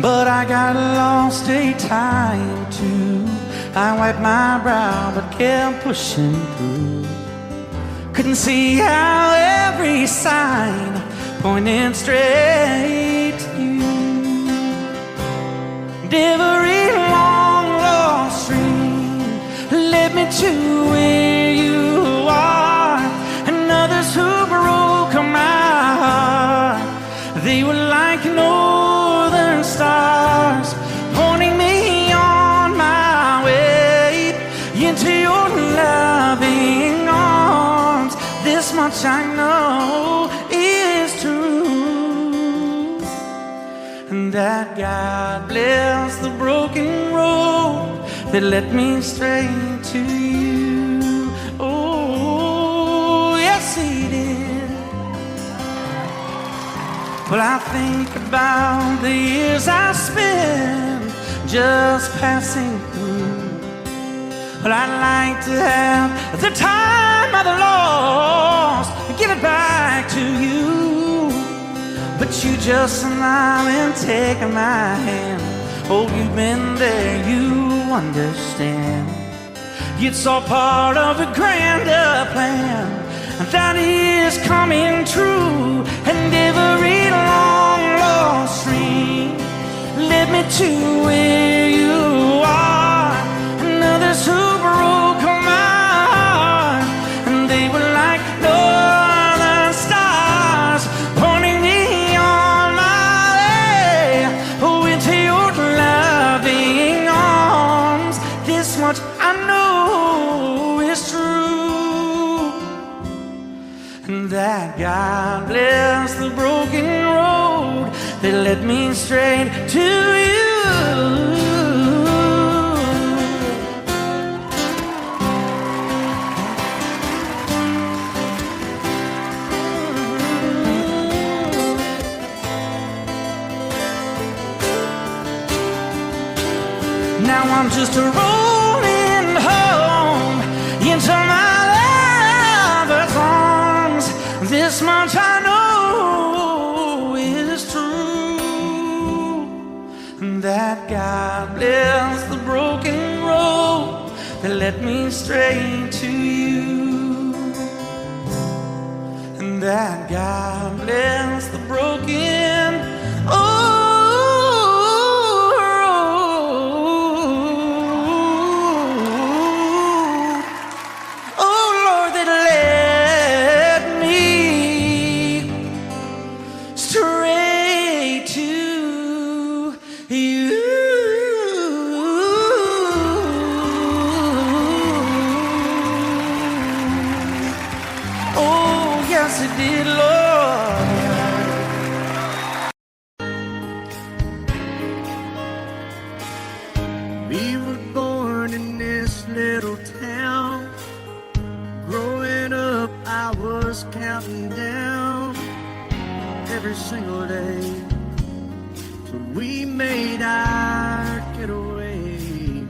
[SPEAKER 12] But I got lost a time or two. I wiped my brow but kept pushing through. Couldn't see how every sign pointed straight to you. And every long lost stream led me to where you are. And others who broke my heart, they were like northern stars, pointing me on my way into your loving arms. This much I know is true, and that God bless the broken road that led me straight to you. Oh, yes, He did. Well, I think about the years I spent just passing through. Well, I'd like to have the time I've lost and give it back to you. But you just smile and take my hand. Oh, you've been there, you understand. It's all part of a grander plan that is coming true. And every long lost stream led me to where you are. And others who broke my heart, and they were like northern stars, pointing me on my way, oh, into your loving arms. This much I know is true, and that God bless the broken road that led me straight to you. Now I'm just rolling home into my lover's arms. This much I know is true, and that God bless the broken road that led me straight to you, and that God bless the broken road.
[SPEAKER 6] We were born in this little town. Growing up, I was counting down every single day till we made our getaway.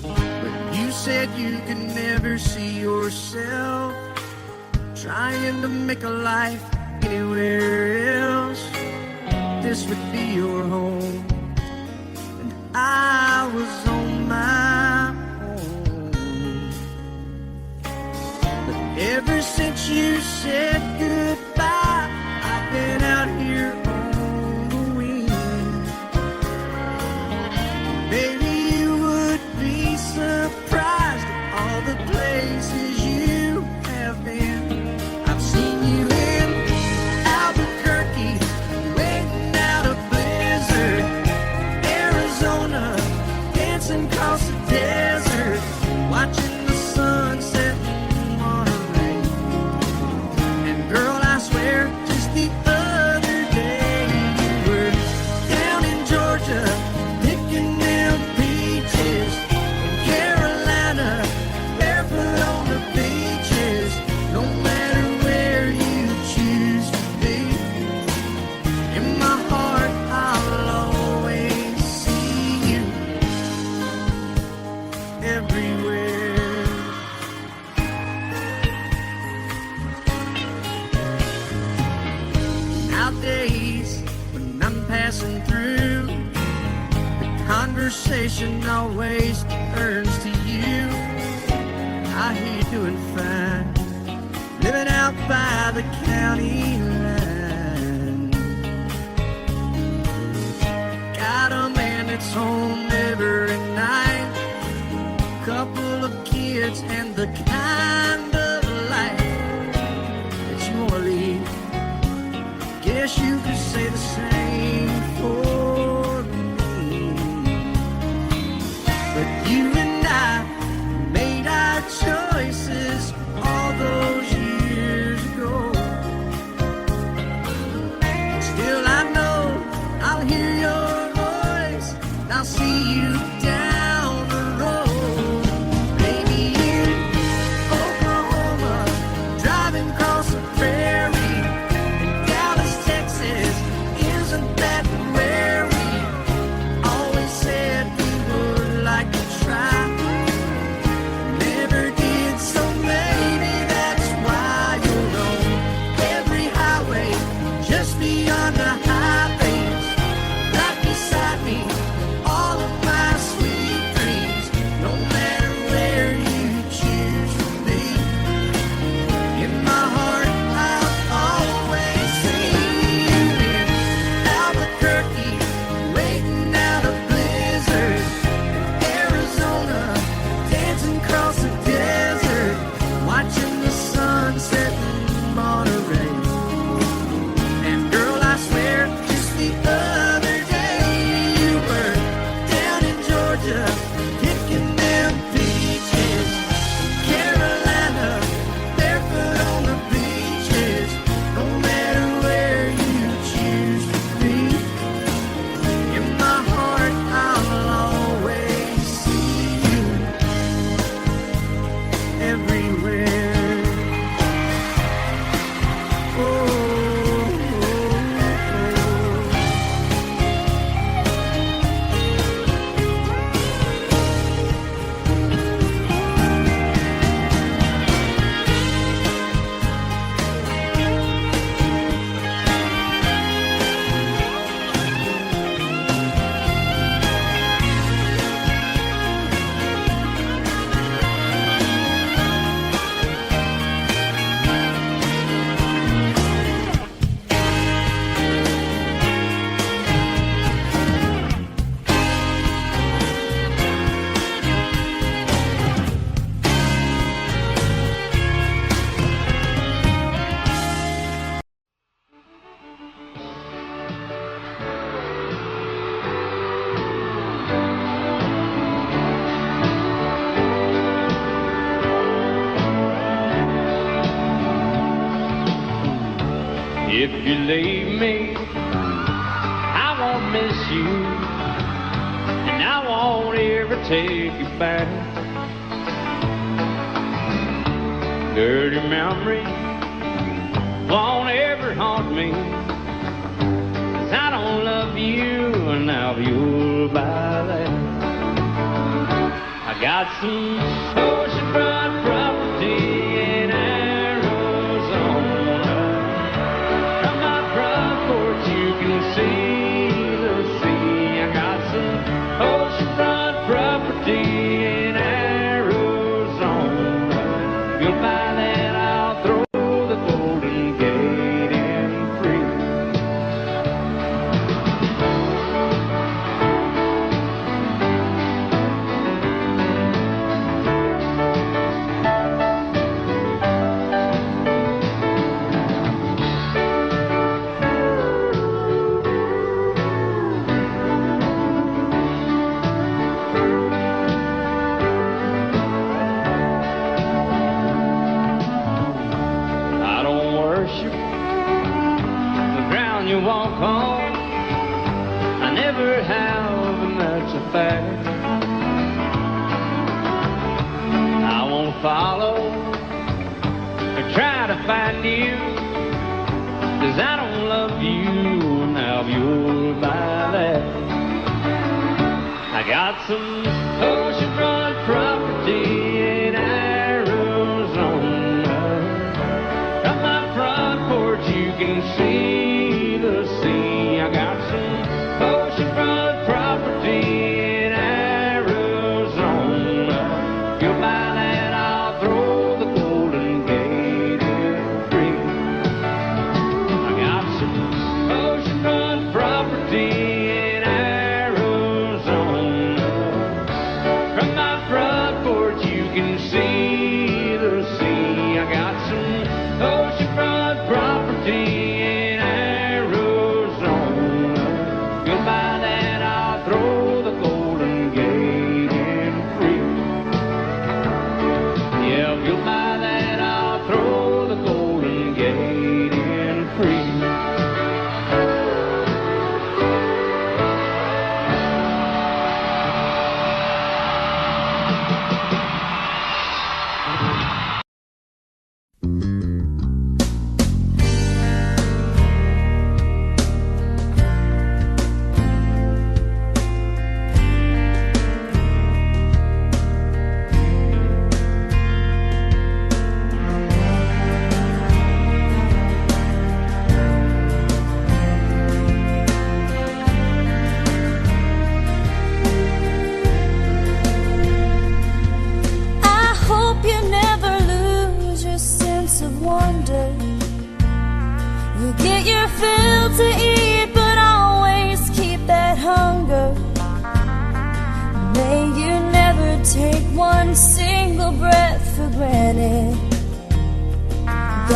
[SPEAKER 6] But you said you could never see yourself trying to make a life anywhere else. This would be your home, and I was on my own. But ever since you said goodbye, I've been out here on the wing. Maybe you would be surprised at all the places you have been. I've seen you in Albuquerque, waiting out a blizzard.
[SPEAKER 12] days when I'm passing through, the conversation always turns to you. I hear you doing fine, living out by the county line. Got a man that's home every night, couple of kids and the kind of life that you want to lead. Guess you could say the same for me. But you and I made our choices all those years ago. Still I know I'll hear your voice and I'll see you down the road. Maybe in Oklahoma, driving across the prairie, in Dallas, Texas, isn't that where we always said we would like to try? Never did, so maybe that's why you're on every highway, just beyond the highways, right beside me, all of my sweet dreams. No matter where you choose to be, in my heart I'll always see you. In Albuquerque, waiting out a blizzard, in Arizona, dancing across the desert, watching the sunset in Monterey. And girl, I swear, just the other day you were down in Georgia, picking them peaches. Carolina, barefoot on the beaches. No matter where you choose to be, in my heart I'll always see you everywhere. Oh, oh, oh.
[SPEAKER 1] If you leave me, I won't miss you, and I won't ever take you back. Dirty memory won't ever haunt me, 'cause I don't love you, and now you'll buy that. I got some oceanfront property in Arizona. From my front porch you can see the sea. I got some oceanfront property in Arizona. You'll find that I'll throw the Golden Gate in free. You walk on, I never have, and that's a fact. I won't follow or try to find you, 'cause I don't love you, now you'll buy that. I got some oceanfront property in Arizona. From my front porch you can see the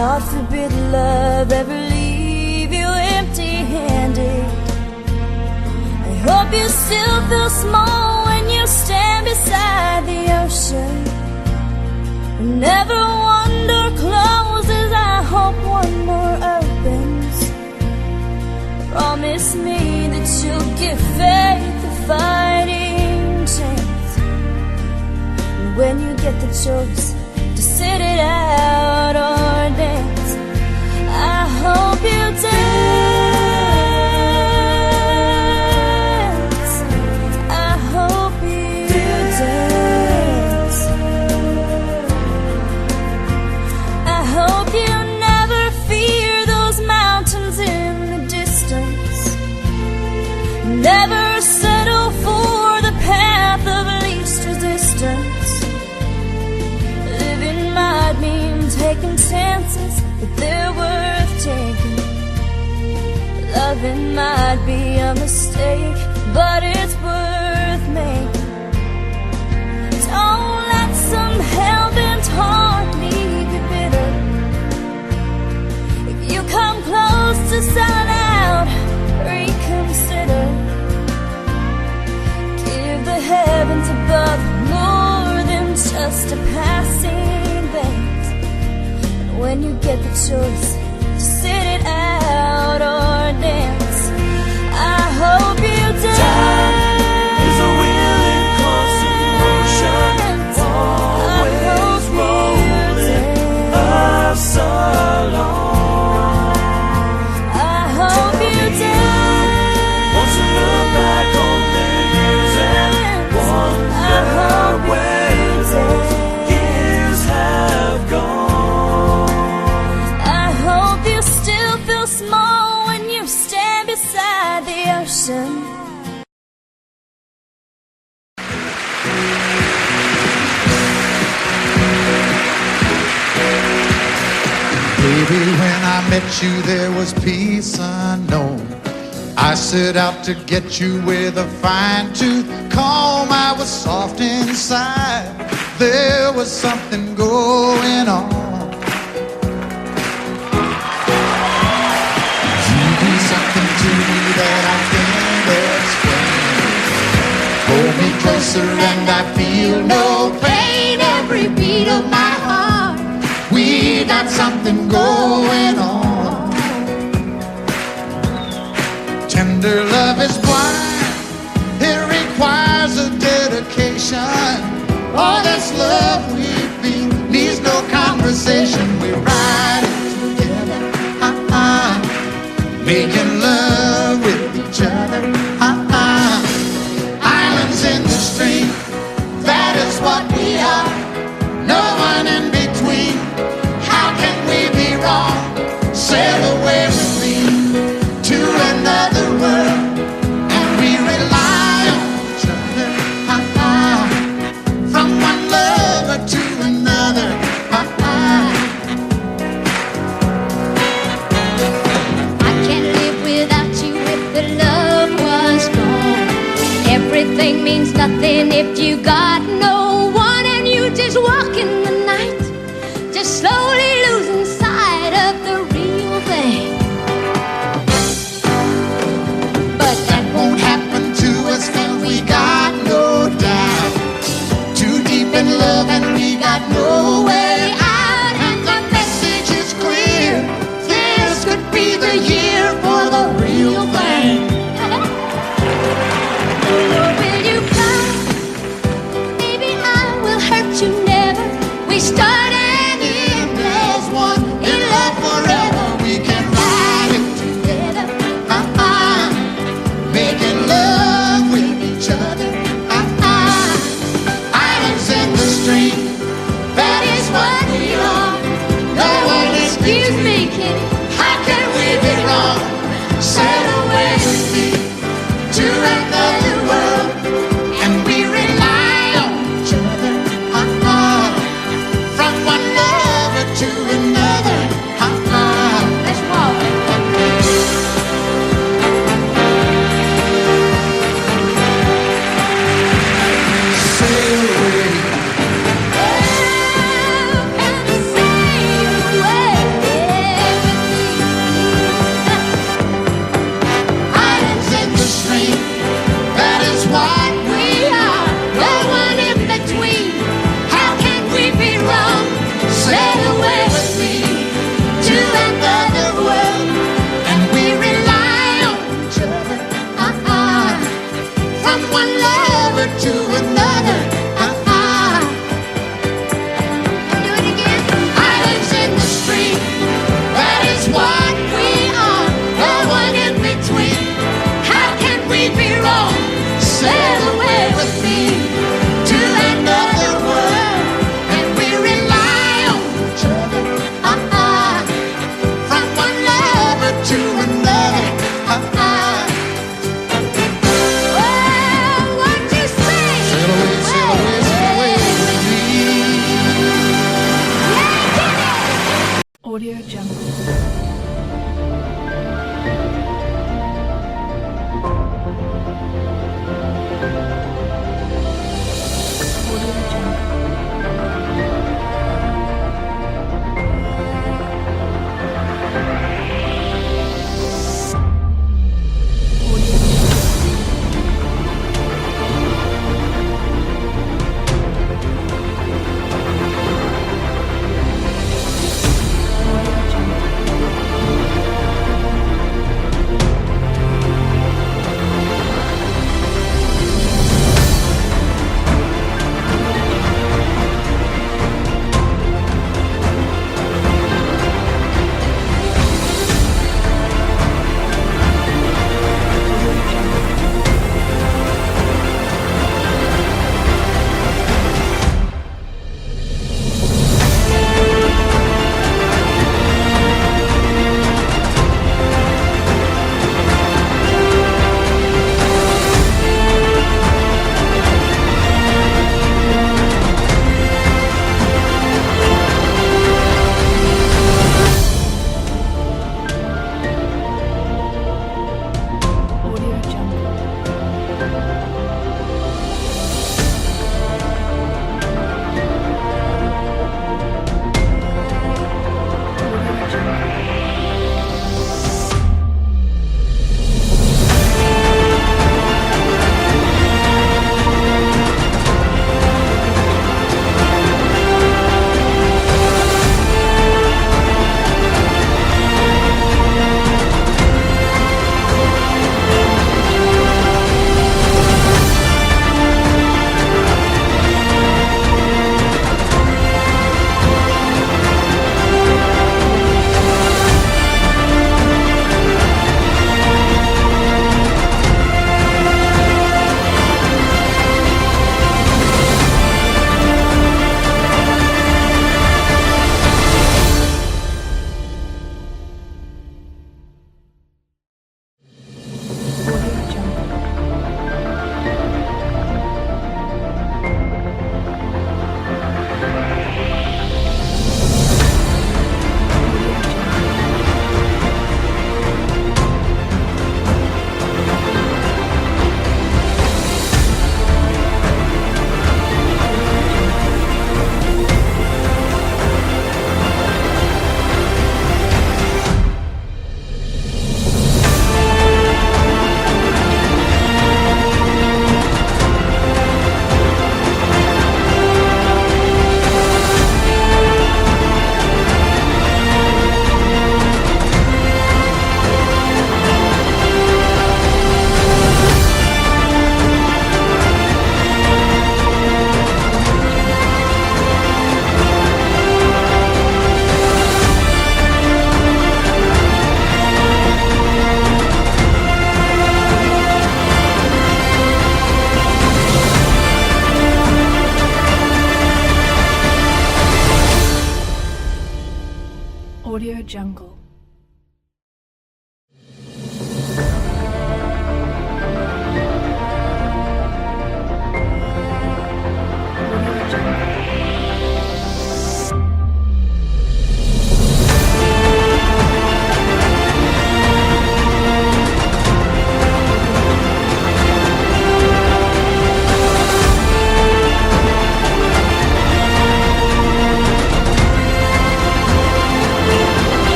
[SPEAKER 13] God forbid love ever leave you empty-handed. I hope you still feel small when you stand beside the ocean. Whenever one door closes, I hope one more opens. Promise me that you'll give faith a fighting chance. And when you get the choice to sit it out or dance, I hope you dance. I hope you dance. I hope you never fear those mountains in the distance. Never settle for the path of least resistance. Living might mean taking chances, but they're worth taking. Loving might be a mistake, but it's worth making. Don't let some hell-bent heart leave you bitter. If you come close to selling out, reconsider. Give the heavens above more than just a passing glance. And when you get the choice to sit it out or dance, I hope you dance.
[SPEAKER 1] Time is a willing constant motion, always rolling us along.
[SPEAKER 13] I hope you dance.
[SPEAKER 1] Once you look back on the years and wonder where those years have gone.
[SPEAKER 13] I hope you still feel small when you stand beside the ocean.
[SPEAKER 4] Baby, when I met you, there was peace unknown. I set out to get you with a fine-tooth comb. I was soft inside. There was something going on. You do something to me that I can't explain. Hold me closer and I feel no pain. Every beat of my heart, we got something going on. Tender love is blind. It requires a dedication. All this love we feel needs no conversation. We ride it together, making love with each other, Islands in the stream, that is what we are. No one in between. How can we be wrong? Sail away with me to another world, and we rely on each other, from one lover to another,
[SPEAKER 14] I can't live without you if the love was gone. Everything means nothing if you got no one, and you just walk in the night, just slowly losing sight of the real thing.
[SPEAKER 4] but that won't happen to us, and we got no doubt. Too deep in love and we got no way out, and the message is clear. This could be the year for the real thing.
[SPEAKER 14] Will you cry? Maybe I will hurt you never. We start and end as one.
[SPEAKER 4] In love forever, we can ride it together, making love with each other, islands in the stream, that is what we are. No one is
[SPEAKER 14] Excuse me, kitty.
[SPEAKER 4] How can we be wrong? Sail away with me